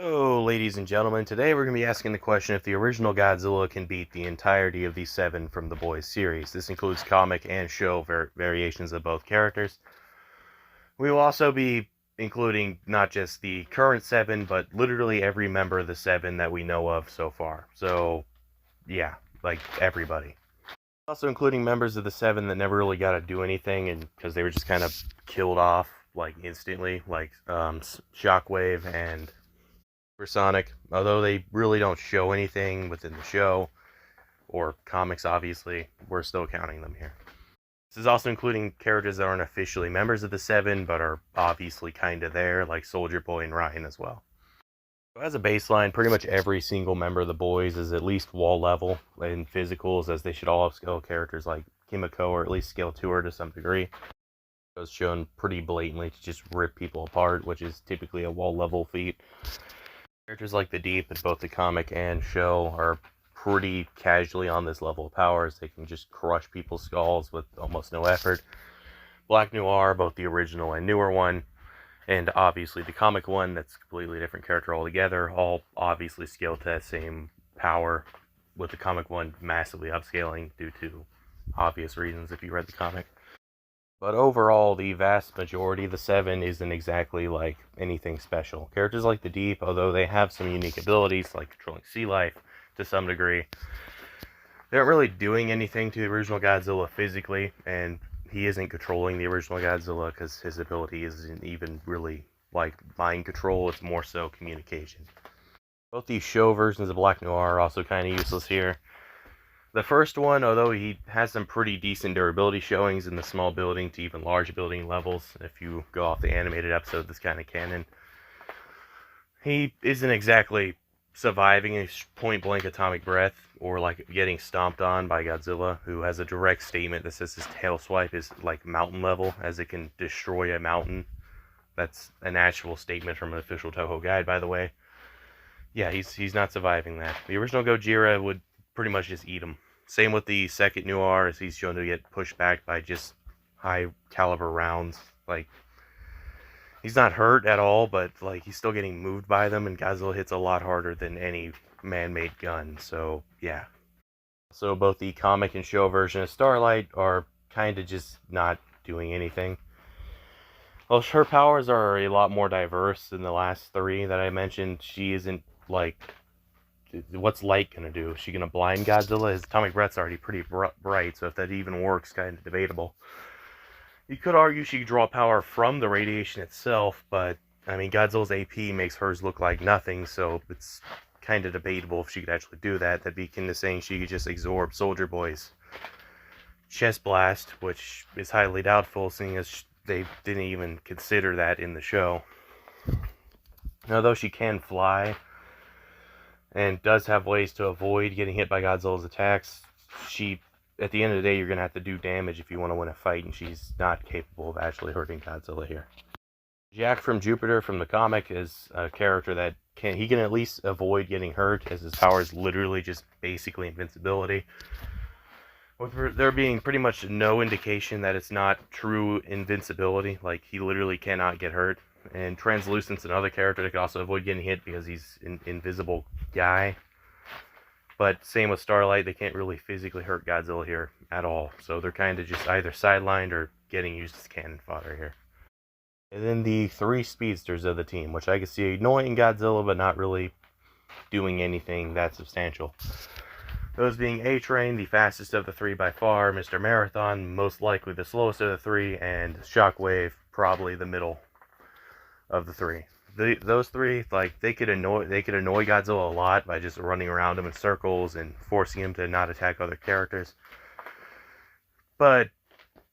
So, ladies and gentlemen, today we're going to be asking the question if the original Godzilla can beat the entirety of the 7 from the Boys series. This includes comic and show variations of both characters. We will also be including not just the current 7, but literally every member of the 7 that we know of so far. So, yeah, like everybody. Also including members of the 7 that never really got to do anything and because they were just kind of killed off like instantly, like Shockwave and Supersonic, although they really don't show anything within the show or comics, obviously, we're still counting them here. This is also including characters that aren't officially members of the 7, but are obviously kind of there, like Soldier Boy and Ryan as well. So as a baseline, pretty much every single member of the Boys is at least wall level in physicals, as they should all have skill characters like Kimiko, or at least skill to her to some degree. It was shown pretty blatantly to just rip people apart, which is typically a wall level feat. Characters like the Deep in both the comic and show are pretty casually on this level of powers. They can just crush people's skulls with almost no effort. Black Noir, both the original and newer one, and obviously the comic one, that's a completely different character altogether, all obviously scaled to that same power, with the comic one massively upscaling due to obvious reasons if you read the comic. But overall, the vast majority of the 7 isn't exactly like anything special. Characters like the Deep, although they have some unique abilities, like controlling sea life to some degree, they aren't really doing anything to the original Godzilla physically, and he isn't controlling the original Godzilla because his ability isn't even really like mind control, it's more so communication. Both these show versions of Black Noir are also kind of useless here. The first one, although he has some pretty decent durability showings in the small building to even large building levels, if you go off the animated episode that's kind of canon, he isn't exactly surviving a point-blank atomic breath or like getting stomped on by Godzilla, who has a direct statement that says his tail swipe is like mountain level, as it can destroy a mountain. That's an actual statement from an official Toho guide, by the way. Yeah, he's not surviving that. The original Gojira would pretty much just eat him. Same with the second Noir, as he's shown to get pushed back by just high caliber rounds. Like, he's not hurt at all, but like he's still getting moved by them, and Godzilla hits a lot harder than any man-made gun. So yeah. So both the comic and show version of Starlight are kind of just not doing anything. Well, her powers are a lot more diverse than the last 3 that I mentioned. She isn't like, what's light gonna do? Is she gonna blind Godzilla? His atomic breath's already pretty bright, so if that even works, kind of debatable. You could argue she could draw power from the radiation itself, but I mean, Godzilla's AP makes hers look like nothing, so it's kind of debatable if she could actually do that. That'd be akin to saying she could just absorb Soldier Boy's chest blast, which is highly doubtful, seeing as they didn't even consider that in the show. Now, though she can fly and does have ways to avoid getting hit by Godzilla's attacks, she, at the end of the day, you're going to have to do damage if you want to win a fight, and she's not capable of actually hurting Godzilla here. Jack from Jupiter from the comic is a character that can at least avoid getting hurt, as his power is literally just basically invincibility, with there being pretty much no indication that it's not true invincibility. Like, he literally cannot get hurt. And Translucent's another character that can also avoid getting hit because he's an invisible guy. But same with Starlight, they can't really physically hurt Godzilla here at all. So they're kind of just either sidelined or getting used as cannon fodder here. And then the 3 speedsters of the team, which I can see annoying Godzilla, but not really doing anything that substantial. Those being A-Train, the fastest of the 3 by far, Mr. Marathon, most likely the slowest of the 3, and Shockwave, probably the middle of the 3. Those 3, like, they could annoy Godzilla a lot by just running around him in circles and forcing him to not attack other characters. But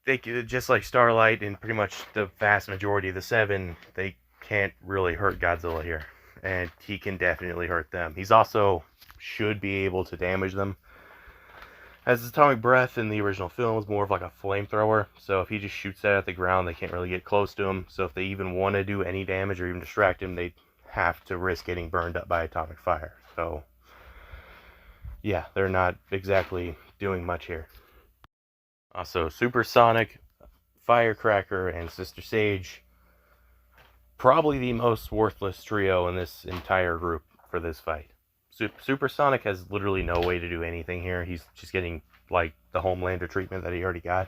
they could, just like Starlight and pretty much the vast majority of the 7, they can't really hurt Godzilla here, and he can definitely hurt them. He's also should be able to damage them, as his atomic breath in the original film was more of like a flamethrower, so if he just shoots that at the ground, they can't really get close to him. So if they even want to do any damage or even distract him, they have to risk getting burned up by atomic fire. So yeah, they're not exactly doing much here. Also, Supersonic, Firecracker, and Sister Sage probably the most worthless trio in this entire group for this fight. Supersonic has literally no way to do anything here. He's just getting, like, the Homelander treatment that he already got.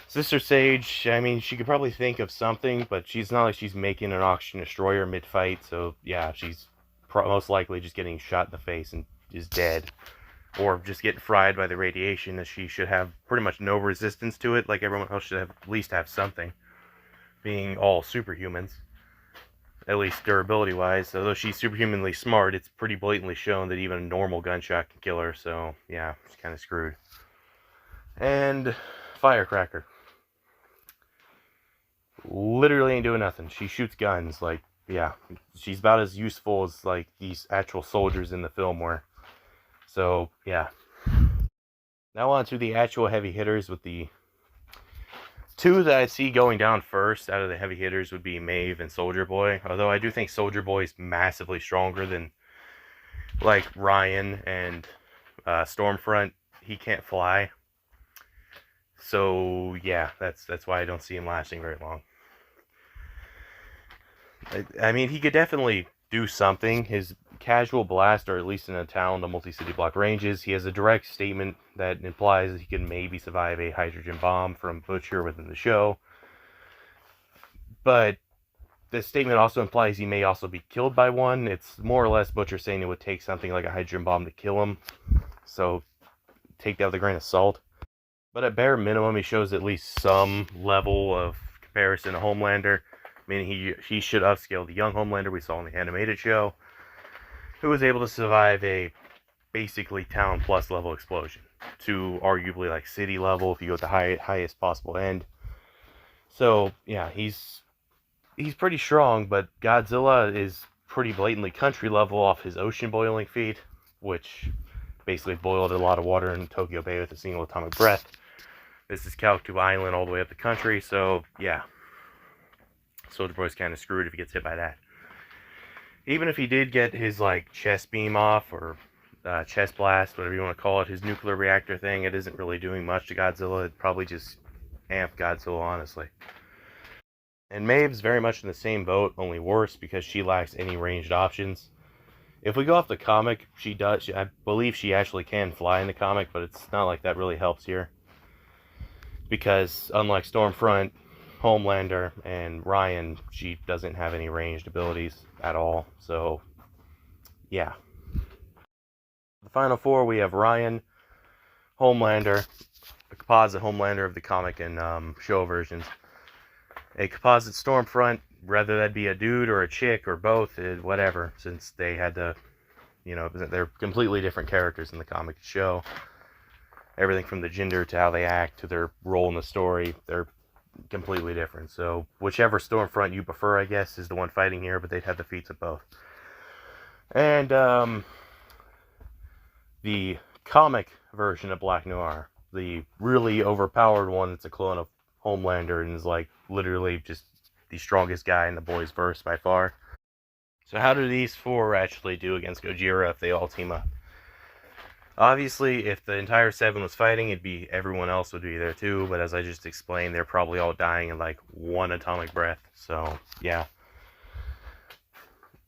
Sister Sage, I mean, she could probably think of something, but she's not like she's making an oxygen destroyer mid-fight, so yeah, she's most likely just getting shot in the face and is dead. Or just getting fried by the radiation, as she should have pretty much no resistance to it, like everyone else should have at least have something, being all superhumans. At least durability-wise. Although she's superhumanly smart, it's pretty blatantly shown that even a normal gunshot can kill her, so yeah, she's kind of screwed. And Firecracker. Literally ain't doing nothing. She shoots guns, like, yeah. She's about as useful as, like, these actual soldiers in the film were. So, yeah. Now on to the actual heavy hitters, with the two that I see going down first out of the heavy hitters would be Maeve and Soldier Boy. Although I do think Soldier Boy is massively stronger than, like, Ryan and Stormfront. He can't fly. So, yeah, that's why I don't see him lasting very long. I mean, he could definitely do something. His casual blast, or at least in a town, the multi-city block ranges, he has a direct statement that implies that he can maybe survive a hydrogen bomb from Butcher within the show. But the statement also implies he may also be killed by one. It's more or less Butcher saying it would take something like a hydrogen bomb to kill him. So take that with a grain of salt. But at bare minimum, he shows at least some level of comparison to Homelander. I mean, he should upscale the young Homelander we saw in the animated show, who was able to survive a basically town plus level explosion to arguably like city level if you go at the highest possible end. So yeah, he's pretty strong, but Godzilla is pretty blatantly country level off his ocean boiling feat, which basically boiled a lot of water in Tokyo Bay with a single atomic breath. This is Kalkutu Island all the way up the country, so yeah. Soldier Boy's kind of screwed if he gets hit by that. Even if he did get his, like, chest beam off, or chest blast, whatever you want to call it, his nuclear reactor thing, it isn't really doing much to Godzilla. It probably just amped Godzilla, honestly. And Maeve's very much in the same boat, only worse, because she lacks any ranged options. If we go off the comic, I believe she actually can fly in the comic, but it's not like that really helps here. Because, unlike Stormfront, Homelander, and Ryan, she doesn't have any ranged abilities at all. So, yeah. The final four, we have Ryan, Homelander, a composite Homelander of the comic and show versions, a composite Stormfront, whether that be a dude or a chick or both, whatever, since they had to, they're completely different characters in the comic show. Everything from the gender to how they act to their role in the story, they're completely different. So whichever Stormfront you prefer, I guess, is the one fighting here, but they'd have the feats of both. And the comic version of Black Noir, the really overpowered one that's a clone of Homelander and is like literally just the strongest guy in the boys' verse by far. So how do these four actually do against Gojira if they all team up? Obviously, if the entire 7 was fighting, everyone else would be there too, but as I just explained, they're probably all dying in like one atomic breath, so yeah.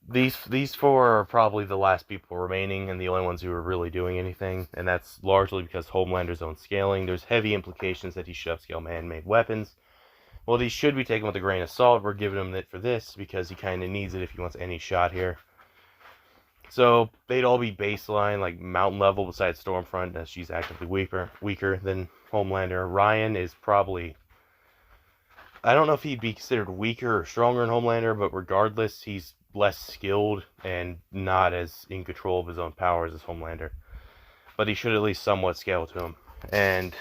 These four are probably the last people remaining and the only ones who are really doing anything, and that's largely because Homelander's own scaling. There's heavy implications that he should upscale man-made weapons. Well, these should be taken with a grain of salt. We're giving him it for this because he kind of needs it if he wants any shot here. So they'd all be baseline, like mountain level, besides Stormfront, as she's actively weaker than Homelander. Ryan is probably, I don't know if he'd be considered weaker or stronger than Homelander, but regardless, he's less skilled and not as in control of his own powers as Homelander. But he should at least somewhat scale to him. And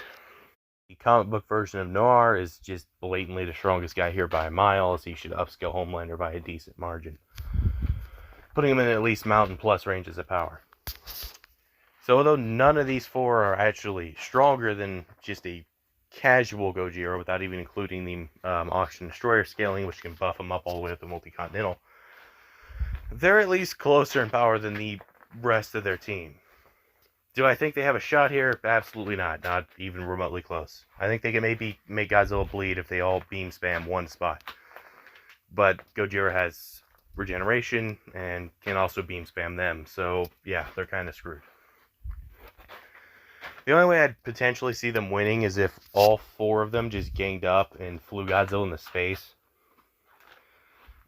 the comic book version of Noir is just blatantly the strongest guy here by a mile, as he should upscale Homelander by a decent margin, putting him in at least mountain plus ranges of power. So although none of these four are actually stronger than just a casual Gojira, without even including the Oxygen Destroyer scaling, which can buff them up all the way up to Multi-Continental, they're at least closer in power than the rest of their team. Do I think they have a shot here? Absolutely not. Not even remotely close. I think they can maybe make Godzilla bleed if they all beam spam one spot. But Gojira has regeneration and can also beam spam them. So yeah, they're kind of screwed. The only way I'd potentially see them winning is if all 4 of them just ganged up and flew Godzilla into space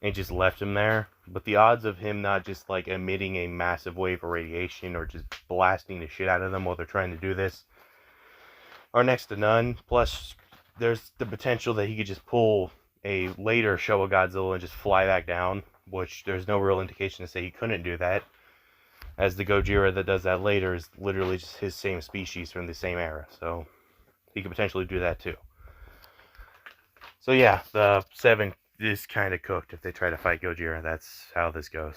and just left him there. But the odds of him not just like emitting a massive wave of radiation or just blasting the shit out of them while they're trying to do this are next to none. Plus, there's the potential that he could just pull a later Showa Godzilla and just fly back down, which there's no real indication to say he couldn't do that, as the Gojira that does that later is literally just his same species from the same era, so he could potentially do that too. So yeah, the 7 is kind of cooked if they try to fight Gojira. That's how this goes.